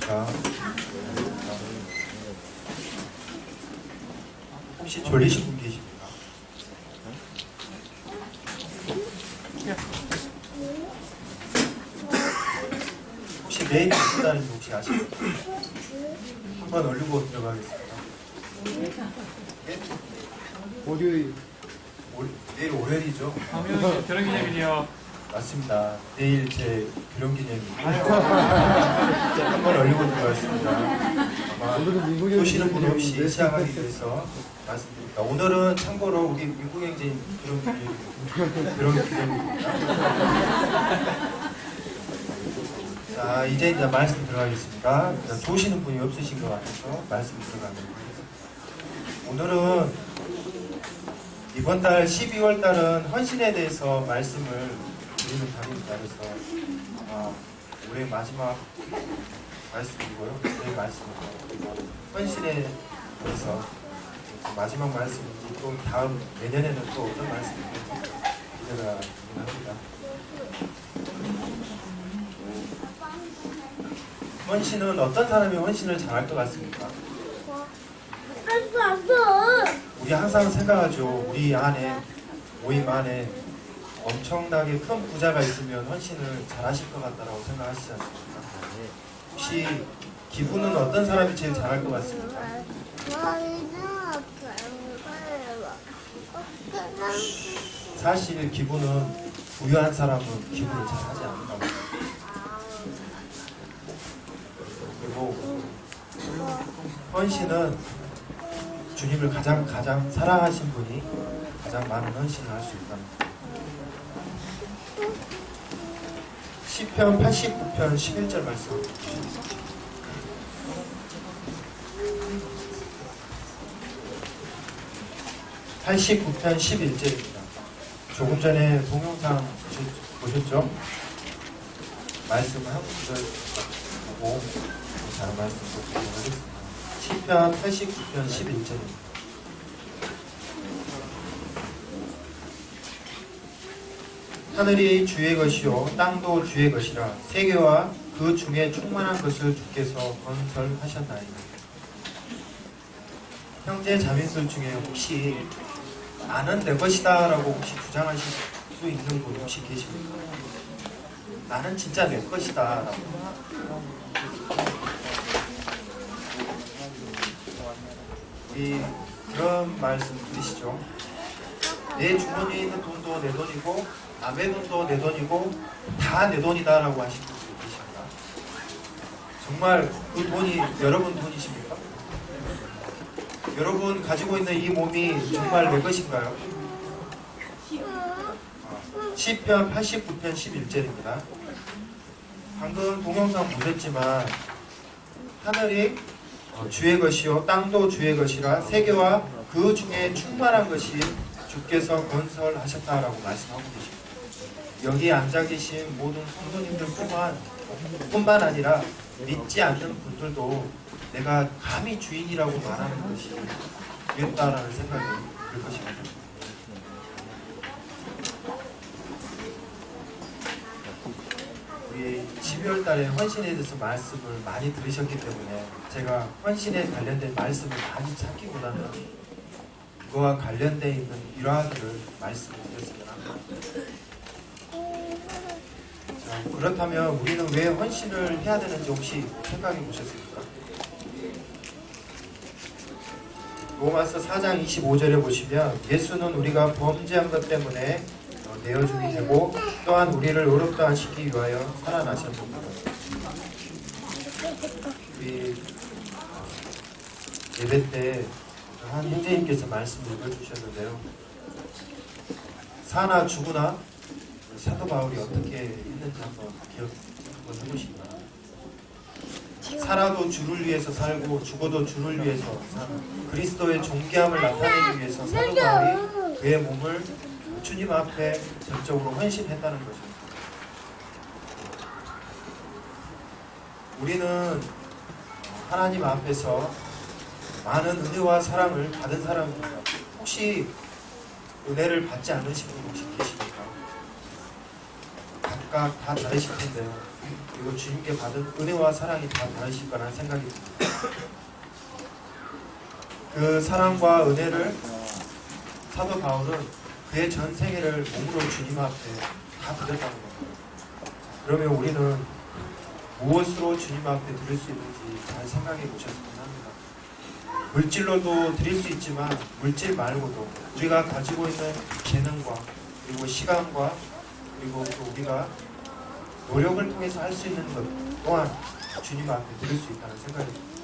안녕하십니까. 혹시 졸리신 분 계십니까? 혹시 내일 어디다는지 혹시 아십니까? 한번 올리고 들어가겠습니다. 예? 월요일. 내일 월요일이죠? 결혼기념일이요. 맞습니다. 내일 제 결혼기념일입니다. 한번 올리고 들어가겠습니다. 아마 보시는 분 없이 시작하기 위해서 말씀드립니다. 오늘은 참고로 우리 미국행진 결혼기념일입니다. 자, 이제 말씀 들어가겠습니다. 좋으시는 분이 없으신 것 같아서 말씀 들어가도록 하겠습니다. 오늘은 이번 달 12월 달은 헌신에 대해서 말씀을 드리는 달입니다. 그래서 올해 마지막 말씀이고요. 제 말씀이고 헌신에 대해서 마지막 말씀인지 또 다음 내년에는 또 어떤 말씀인지 기대가 합니다. 헌신은 어떤 사람이 헌신을 잘할 것 같습니까? 우리 항상 생각하죠. 우리 안에 모임 안에 엄청나게 큰 부자가 있으면 헌신을 잘하실 것 같다라고 생각하시지 않습니까? 혹시 기부는 어떤 사람이 제일 잘할 것 같습니까? 사실 기부는 부유한 사람은 기부를 잘하지 않는다고. 그리고 헌신은 주님을 가장 사랑하신 분이 가장 많은 헌신을 할 수 있답니다. 시편 89편 11절 말씀. (89편 11절입니다) 조금 전에 동영상 보셨죠? 말씀을 한 구절 보고 다른 말씀 보도록 하겠습니다. 시편 89편 11절입니다. 하늘이 주의 것이요 땅도 주의 것이라 세계와 그 중에 충만한 것을 주께서 건설하셨나이다. 형제 자매들 중에 혹시 나는 내 것이다 라고 혹시 주장하실 수 있는 분 혹시 계십니까? 나는 진짜 내 것이다 라고. 그런 말씀 들으시죠? 내 주머니에 있는 돈도 내 돈이고 남의 돈도 내 돈이고 다 내 돈이다 라고 하시는 분들 계십니다. 정말 그 돈이 여러분 돈이십니까? 여러분 가지고 있는 이 몸이 정말 내 것인가요? 시편 89편 11절입니다. 방금 동영상 보셨지만 하늘이 주의 것이요 땅도 주의 것이라 세계와 그 중에 충만한 것이 주께서 건설하셨다라고 말씀하고 계십니다. 여기 앉아 계신 모든 성도님들뿐만 아니라 믿지 않는 분들도 내가 감히 주인이라고 말하는 것이 되겠다라는 생각이 들 것입니다. 우리 12월 달에 헌신에 대해서 말씀을 많이 들으셨기 때문에 제가 헌신에 관련된 말씀을 많이 찾기보다는 그거와 관련되어 있는 일화들을 말씀을 드렸으면 합니다. 자, 그렇다면 우리는 왜 헌신을 해야 되는지 혹시 생각해 보셨습니까? 로마서 4장 25절에 보시면 예수는 우리가 범죄한 것 때문에 내어주게 되고 또한 우리를 의롭다 하시기 위하여 살아나셨습니다. 우리 예배 때 한 형제님께서 말씀을 읽어주셨는데요. 사나 죽으나 사도 바울이 어떻게 했는지 한번 기억 한번 해보시기 바랍니다. 살아도 주를 위해서 살고 죽어도 주를 위해서 사는 그리스도의 존귀함을 나타내기 위해서 사도 바울이 그의 몸을 주님 앞에 전적으로 헌신했다는 것입니다. 우리는 하나님 앞에서 많은 은혜와 사랑을 받은 사람입니다. 혹시 은혜를 받지 않으신 분 혹시 계십니까? 각각 다 다르실 텐데요. 그리고 주님께 받은 은혜와 사랑이 다 다르실 거라는 생각이 듭니다. 그 사랑과 은혜를 사도 바울은 그의 전 생애를 몸으로 주님 앞에 다 드렸다는 겁니다. 그러면 우리는 무엇으로 주님 앞에 드릴 수 있는지 잘 생각해 보셨으면 합니다. 물질로도 드릴 수 있지만 물질 말고도 우리가 가지고 있는 재능과 그리고 시간과 그리고 또 우리가 노력을 통해서 할 수 있는 것 또한 주님 앞에 드릴 수 있다는 생각이 듭니다.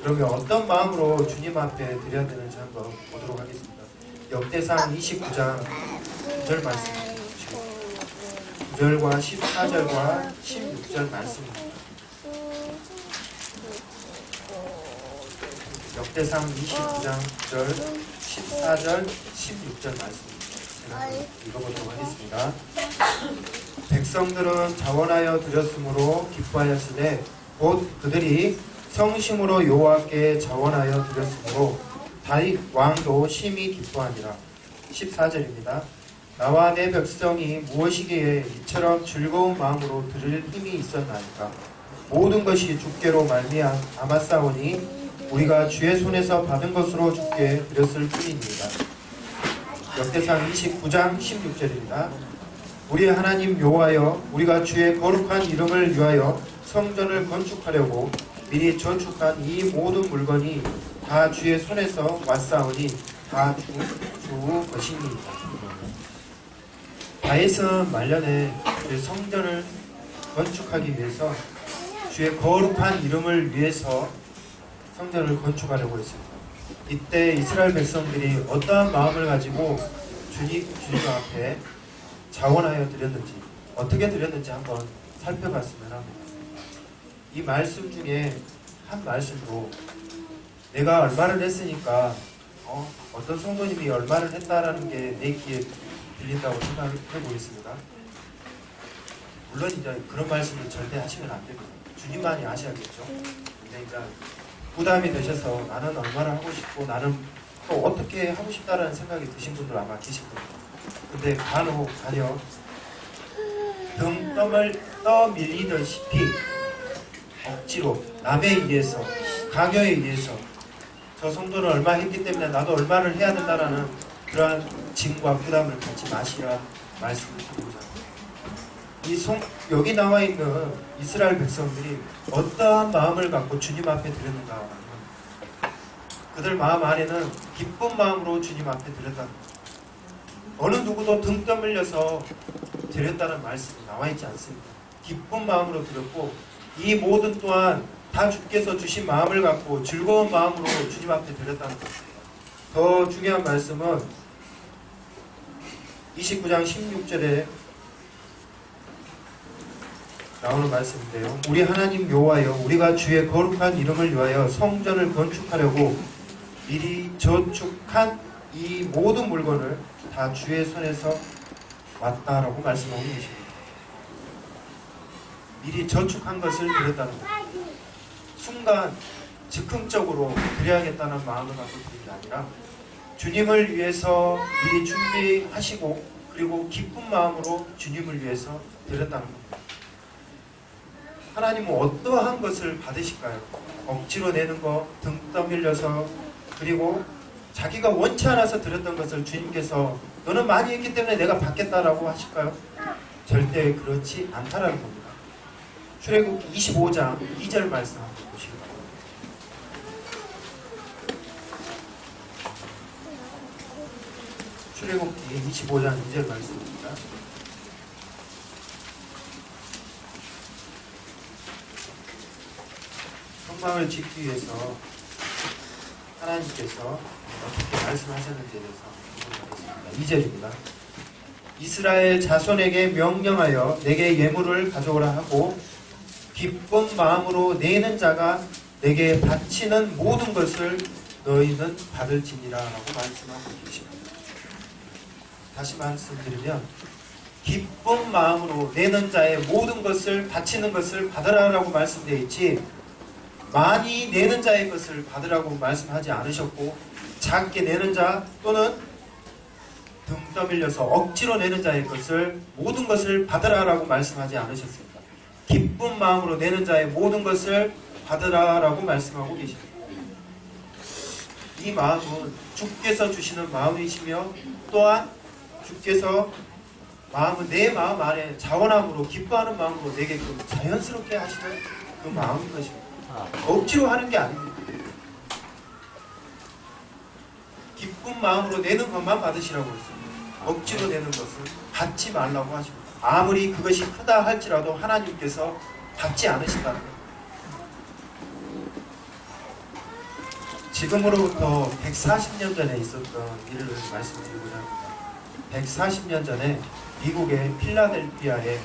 그러면 어떤 마음으로 주님 앞에 드려야 되는지 한번 보도록 하겠습니다. 역대상 29장 9절 말씀 9절과 14절과 16절 말씀입니다. 역대상 29장 9절, 14절, 16절 말씀입니다. 제가 읽어보도록 하겠습니다. 백성들은 자원하여 드렸으므로 기뻐하였으되 곧 그들이 성심으로 여호와께 자원하여 드렸으므로 다윗 왕도 심히 기뻐하니라. 14절입니다. 나와 내 백성이 무엇이기에 이처럼 즐거운 마음으로 드릴 힘이 있었나이까. 모든 것이 주께로 말미암았사오니 우리가 주의 손에서 받은 것으로 주께 드렸을 뿐입니다. 역대상 29장 16절입니다. 우리 하나님 여호와여, 우리가 주의 거룩한 이름을 위하여 성전을 건축하려고 미리 저축한 이 모든 물건이 다 주의 손에서 왔사오니 다 주 것입니다. 다윗은 말년에 주의 성전을 건축하기 위해서 주의 거룩한 이름을 위해서 성전을 건축하려고 했습니다. 이때 이스라엘 백성들이 어떠한 마음을 가지고 주님 앞에 자원하여 드렸는지 어떻게 드렸는지 한번 살펴봤으면 합니다. 이 말씀 중에 한 말씀도 내가 얼마를 했으니까 어떤 성도님이 얼마를 했다라는 게 내 귀에 들린다고 생각해 보겠습니다. 물론 이제 그런 말씀을 절대 하시면 안 됩니다. 주님만이 아셔야겠죠. 근데 이제 부담이 되셔서 나는 얼마나 하고 싶고 나는 또 어떻게 하고 싶다라는 생각이 드신 분들 아마 계실 겁니다. 근데 간혹 등땀을 떠밀리듯이 억지로 남에 의해서 강요에 의해서 저 성도는 얼마 했기 때문에 나도 얼마를 해야 된다라는 그러한 짐과 부담을 갖지 마시라 말씀을 드리고자 합니다. 여기 나와 있는 이스라엘 백성들이 어떠한 마음을 갖고 주님 앞에 드렸는가 하면 그들 마음 안에는 기쁜 마음으로 주님 앞에 드렸다는 겁니다. 어느 누구도 등 떠밀려서 드렸다는 말씀이 나와 있지 않습니다. 기쁜 마음으로 드렸고 이 모든 또한 다 주께서 주신 마음을 갖고 즐거운 마음으로 주님 앞에 드렸다는 것입니다. 더 중요한 말씀은 29장 16절에 나오는 말씀인데요. 우리 하나님 여호와여, 우리가 주의 거룩한 이름을 위하여 성전을 건축하려고 미리 저축한 이 모든 물건을 다 주의 손에서 왔다라고 말씀하고 계십니다. 미리 저축한 것을 드렸다는 겁니다. 순간 즉흥적으로 드려야겠다는 마음을 갖고 드린 게 아니라 주님을 위해서 미리 준비하시고 그리고 기쁜 마음으로 주님을 위해서 드렸다는 겁니다. 하나님은 어떠한 것을 받으실까요? 억지로 내는 거, 등 떠밀려서 그리고 자기가 원치 않아서 드렸던 것을 주님께서 너는 많이 했기 때문에 내가 받겠다라고 하실까요? 절대 그렇지 않다라는 겁니다. 출애굽기 25장 2절 말씀 한번 보시기 바랍니다. 출애굽기 25장 2절 말씀입니다. 성막을 짓기 위해서 하나님께서 어떻게 말씀하셨는지에 대해서 보겠습니다. 2절입니다. 이스라엘 자손에게 명령하여 내게 예물을 가져오라 하고 기쁜 마음으로 내는 자가 내게 바치는 모든 것을 너희는 받을지니라 라고 말씀하고 계십니다. 다시 말씀드리면 기쁜 마음으로 내는 자의 모든 것을 바치는 것을 받으라 라고 말씀되어 있지 많이 내는 자의 것을 받으라고 말씀하지 않으셨고 작게 내는 자 또는 등 떠밀려서 억지로 내는 자의 것을 모든 것을 받으라라고 말씀하지 않으셨습니까? 기쁜 마음으로 내는 자의 모든 것을 받으라라고 말씀하고 계십니다. 이 마음은 주께서 주시는 마음이시며 또한 주께서 마음은 내 마음 안에 자원함으로 기뻐하는 마음으로 내게끔 자연스럽게 하시는 그 마음인 것입니다. 억지로 하는 게 아닙니다. 기쁜 마음으로 내는 것만 받으시라고 했습니다. 억지로 내는 것은 받지 말라고 하십니다. 아무리 그것이 크다 할지라도 하나님께서 받지 않으신다는 겁니다. 지금으로부터 140년 전에 있었던 일을 말씀드리고자 합니다. 140년 전에 미국의 필라델피아에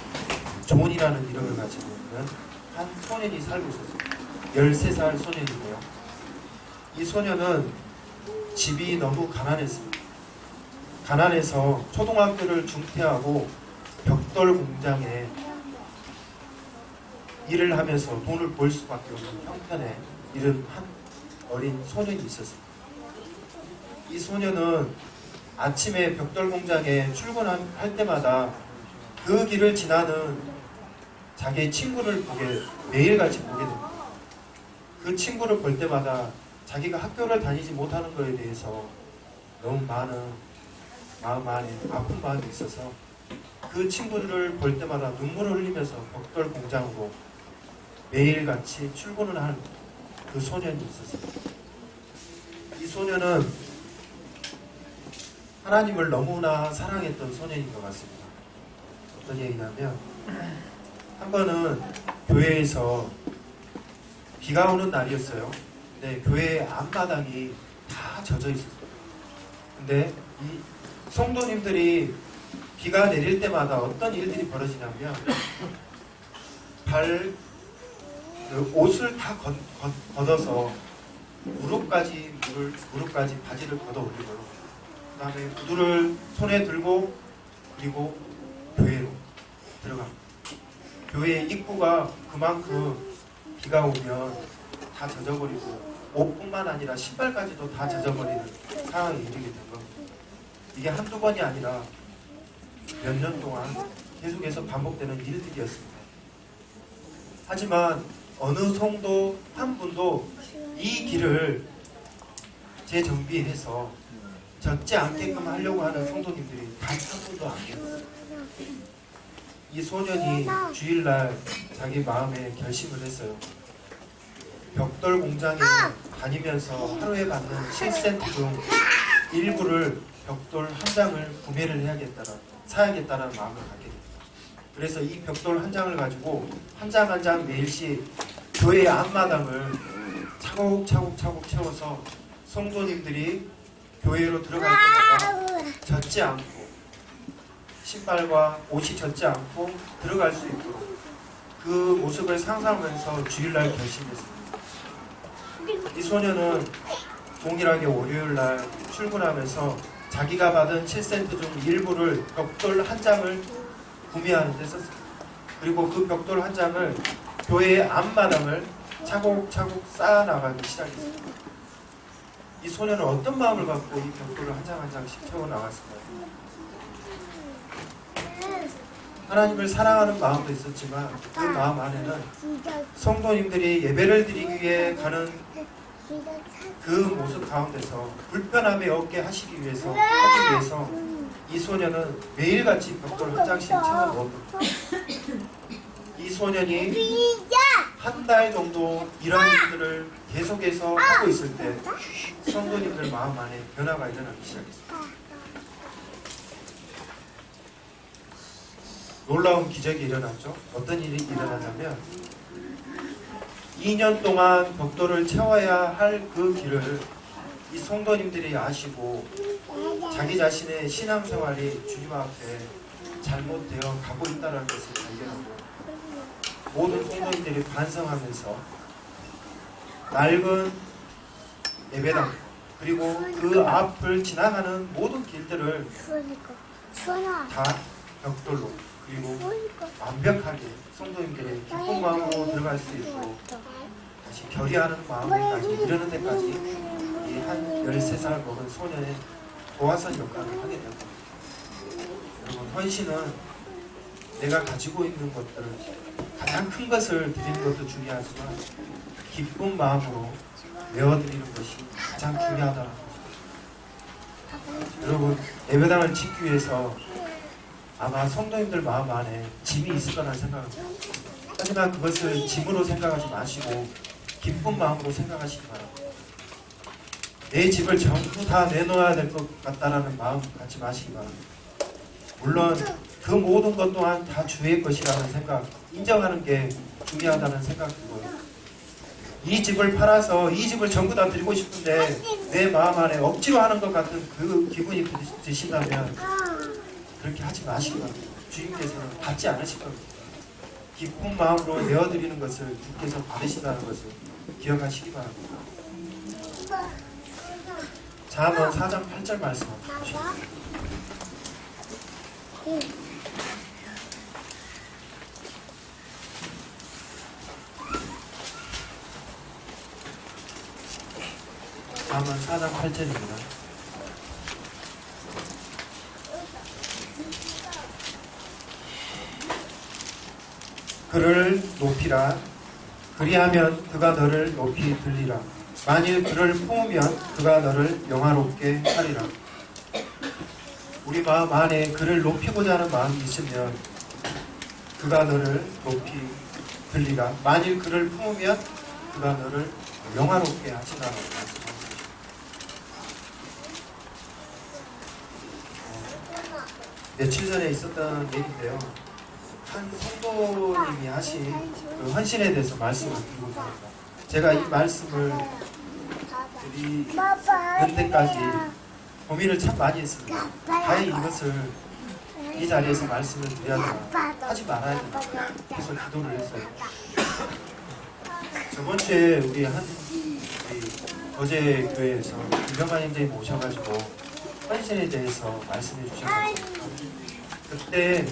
존이라는 이름을 가지고 있는 한 소년이 살고 있었습니다. 13살 소년이고요. 이 소년은 집이 너무 가난했습니다. 가난해서 초등학교를 중퇴하고 벽돌 공장에 일을 하면서 돈을 벌 수밖에 없는 형편에 이른 한 어린 소년이 있었습니다. 이 소년은 아침에 벽돌 공장에 출근할 때마다 그 길을 지나는 자기의 친구를 매일같이 보게 됩니다. 그 친구를 볼 때마다 자기가 학교를 다니지 못하는 것에 대해서 너무 많은 마음 안에 아픈 마음이 있어서 그 친구들을 볼 때마다 눈물을 흘리면서 벽돌 공장으로 매일같이 출근을 하는 그 소년이 있었습니다. 이 소년은 하나님을 너무나 사랑했던 소년인 것 같습니다. 어떤 얘기냐면 한 번은 교회에서 비가 오는 날이었어요. 근데 교회 앞마당이 다 젖어 있었어요. 근데 이 성도님들이 비가 내릴 때마다 어떤 일들이 벌어지냐면 옷을 다 걷어서 무릎까지 바지를 걷어 올리고요. 그 다음에 구두를 손에 들고 그리고 교회로 들어갑니다. 교회 입구가 그만큼 비가 오면 다 젖어버리고 옷뿐만 아니라 신발까지도 다 젖어버리는 상황에 이르게 된 겁니다. 이게 한두 번이 아니라 몇 년 동안 계속해서 반복되는 일들이었습니다. 하지만 어느 성도 한 분도 이 길을 재정비해서 젖지 않게끔 하려고 하는 성도님들이 단 한 분도 안 계세요. 이 소년이 주일날 자기 마음에 결심을 했어요. 벽돌 공장에 다니면서 하루에 받는 7센트 중 일부를 벽돌 한 장을 구매를 사야겠다는 마음을 갖게 됩니다. 그래서 이 벽돌 한 장을 가지고 한 장 한 장 매일씩 교회 앞마당을 차곡차곡 채워서 성도님들이 교회로 들어갈 때마다 젖지 않고 신발과 옷이 젖지 않고 들어갈 수 있도록 그 모습을 상상하면서 주일날 결심했습니다. 이 소년은 동일하게 월요일날 출근하면서 자기가 받은 7센트 중 일부를 벽돌 한 장을 구매하는 데 썼습니다. 그리고 그 벽돌 한 장을 교회의 앞마당을 차곡차곡 쌓아나가기 시작했습니다. 이 소년은 어떤 마음을 갖고 이 벽돌을 한 장 한 장씩 채워나갔을까요? 하나님을 사랑하는 마음도 있었지만 그 마음 안에는 성도님들이 예배를 드리기 위해 가는 그 모습 가운데서 불편함이 없게 하기 위해서 이 소년은 매일같이 벽돌 한 장씩 채워넣었습니다. 이 소년이 한 달 정도 이런 일들을 계속해서 하고 있을 때 성도님들 마음 안에 변화가 일어나기 시작했습니다. 놀라운 기적이 일어났죠. 어떤 일이 일어나냐면 2년 동안 벽돌을 채워야 할 그 길을 이 성도님들이 아시고 자기 자신의 신앙생활이 주님 앞에 잘못되어 가고 있다는 것을 발견하고 모든 성도님들이 반성하면서 낡은 예배당 그리고 그 앞을 지나가는 모든 길들을 다 벽돌로 그리고 완벽하게 성도님들의 기쁜 마음으로 들어갈 수 있도록 다시 결의하는 마음까지 이르는 데까지 이 한 13살 먹은 소년의 도화선 역할을 하게 되었습니다. 헌신은 내가 가지고 있는 것들, 가장 큰 것을 드리는 것도 중요하지만 기쁜 마음으로 내어드리는 것이 가장 중요하다는 것입니다. 여러분, 예배당을 짓기 위해서 아마 성도님들 마음 안에 짐이 있을 거라는 생각을 합니다. 하지만 그것을 짐으로 생각하지 마시고 기쁜 마음으로 생각하시기 바랍니다. 내 집을 전부 다 내놓아야 될 것 같다라는 마음 갖지 마시기 바랍니다. 물론 그 모든 것 또한 다 주의 것이라는 생각, 인정하는 게 중요하다는 생각 들고요. 이 집을 팔아서 이 집을 전부 다 드리고 싶은데 내 마음 안에 억지로 하는 것 같은 그 기분이 드신다면 그렇게 하지 마시기 바랍니다. 주님께서는 받지 않으실 겁니다. 기쁜 마음으로 내어드리는 것을 주께서 받으신다는 것을 기억하시기 바랍니다. 잠언 4장 8절 말씀 주십시오. 잠언 4장 8절입니다. 그를 높이라. 그리하면 그가 너를 높이 들리라. 만일 그를 품으면 그가 너를 영화롭게 하리라. 우리 마음 안에 그를 높이고자 하는 마음이 있으면 그가 너를 높이 들리라. 만일 그를 품으면 그가 너를 영화롭게 하시라고 말씀하십니다. 며칠 전에 있었던 얘기인데요. 한 성도님이 하신 그 헌신에 대해서 말씀을 드리고자 합니다. 제가 이 말씀을 드리는 데까지 고민을 참 많이 했습니다. 다행히 이것을 이 자리에서 말씀을 드려야 되나, 하지 말아야 되나, 계속 기도를 했어요. 저번 주에 우리 어제 교회에서 유명한 형제님 오셔가지고 헌신에 대해서 말씀해 주셔가지고 그때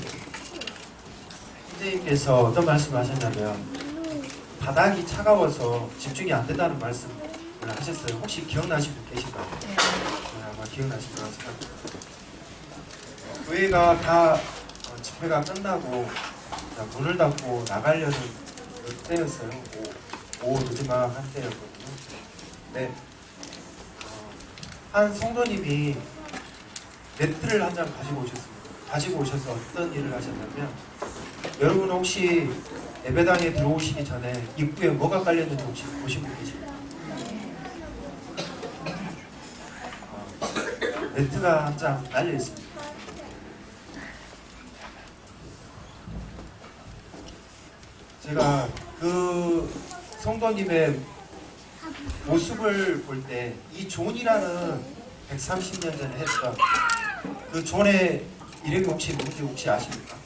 선생님께서 어떤 말씀을 하셨냐면 바닥이 차가워서 집중이 안 된다는 말씀을 하셨어요. 혹시 기억나신 분 계신가요? 네, 아마 기억나실 거라고 생각합니다. 교회가 다 집회가 끝나고 문을 닫고 나가려는 때였어요. 오후 늦지막 한 때였거든요. 네, 한 성도님이 매트를 한 장 가지고 오셨습니다. 가지고 오셔서 어떤 일을 하셨냐면, 여러분 혹시 예배당에 들어오시기 전에 입구에 뭐가 깔렸는지 혹시 보신 분 계십니까? 매트가 한 장 깔려 있습니다. 제가 그 성도님의 모습을 볼 때 이 존이라는 130년 전에 했던 그 존의 이름이 혹시 뭔지 혹시 아십니까?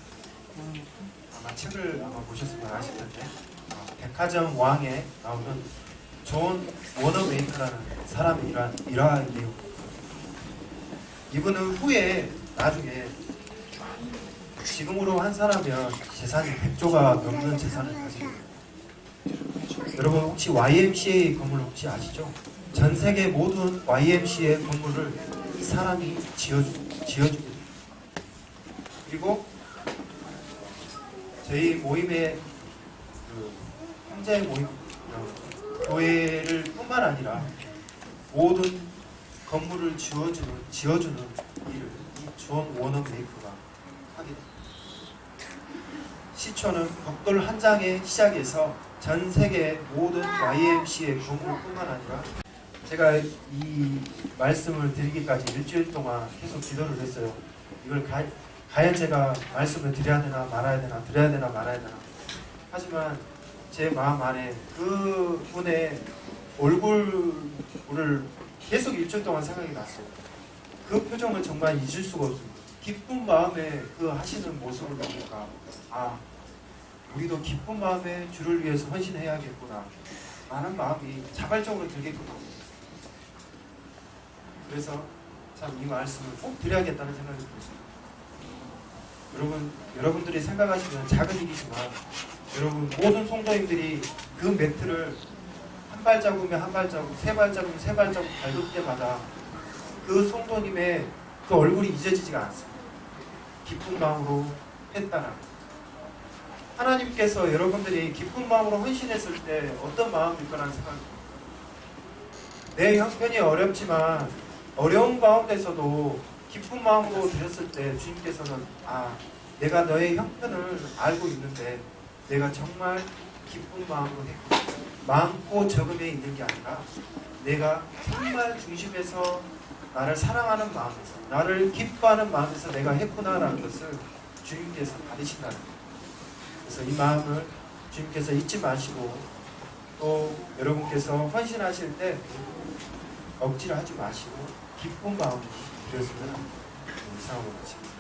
아마 책을 아마 보셨으면 아실 텐데, 백화점 왕에 나오는 존 워너메이커라는 사람이 이러한 내용. 이분은 후에 나중에 지금으로 환산하면 재산이 100조가 넘는 재산을 가지고 있습니다. 여러분 혹시 YMCA 건물 혹시 아시죠? 전 세계 모든 YMCA 건물을 이 사람이 지어줍니다. 그리고 저희 모임의 형제 모임 교회를 뿐만 아니라 모든 건물을 지어주는 일을 이 존 워너메이커가 하게 됩니다. 시초는 벽돌 한 장의 시작에서 전 세계 모든 YMCA 건물뿐만 아니라, 제가 이 말씀을 드리기까지 일주일 동안 계속 기도를 했어요. 이걸 과연 제가 말씀을 드려야 되나 말아야 되나, 드려야 되나 말아야 되나. 하지만 제 마음 안에 그 분의 얼굴을 계속 일주일 동안 생각이 났어요. 그 표정을 정말 잊을 수가 없습니다. 기쁜 마음에 그 하시는 모습을 보니까, 아, 우리도 기쁜 마음에 주를 위해서 헌신해야겠구나 라는 마음이 자발적으로 들겠구나. 그래서 참 이 말씀을 꼭 드려야겠다는 생각이 들었습니다. 여러분들이 생각하시면 작은 일이지만, 여러분 모든 성도님들이 그 매트를 한 발자국이면 한 발자국, 세 발자국이면 세 발자국 밟을 때마다 그 성도님의 그 얼굴이 잊어지지가 않습니다. 기쁜 마음으로 했다라는 거예요. 하나님께서 여러분들이 기쁜 마음으로 헌신했을 때 어떤 마음일 거라는 생각이 듭니다. 내 형편이 어렵지만 어려운 가운데서도 기쁜 마음으로 드렸을 때 주님께서는 내가 너의 형편을 알고 있는데 내가 정말 기쁜 마음으로 했고 많고 적음에 있는 게 아니라 내가 정말 중심에서 나를 사랑하는 마음에서 나를 기뻐하는 마음에서 내가 했구나라는 것을 주님께서 받으신다는 거예요. 그래서 이 마음을 주님께서 잊지 마시고 또 여러분께서 헌신하실 때 억지로 하지 마시고 기쁜 마음으로 드렸으면 합니다. 이상으로 마치겠습니다.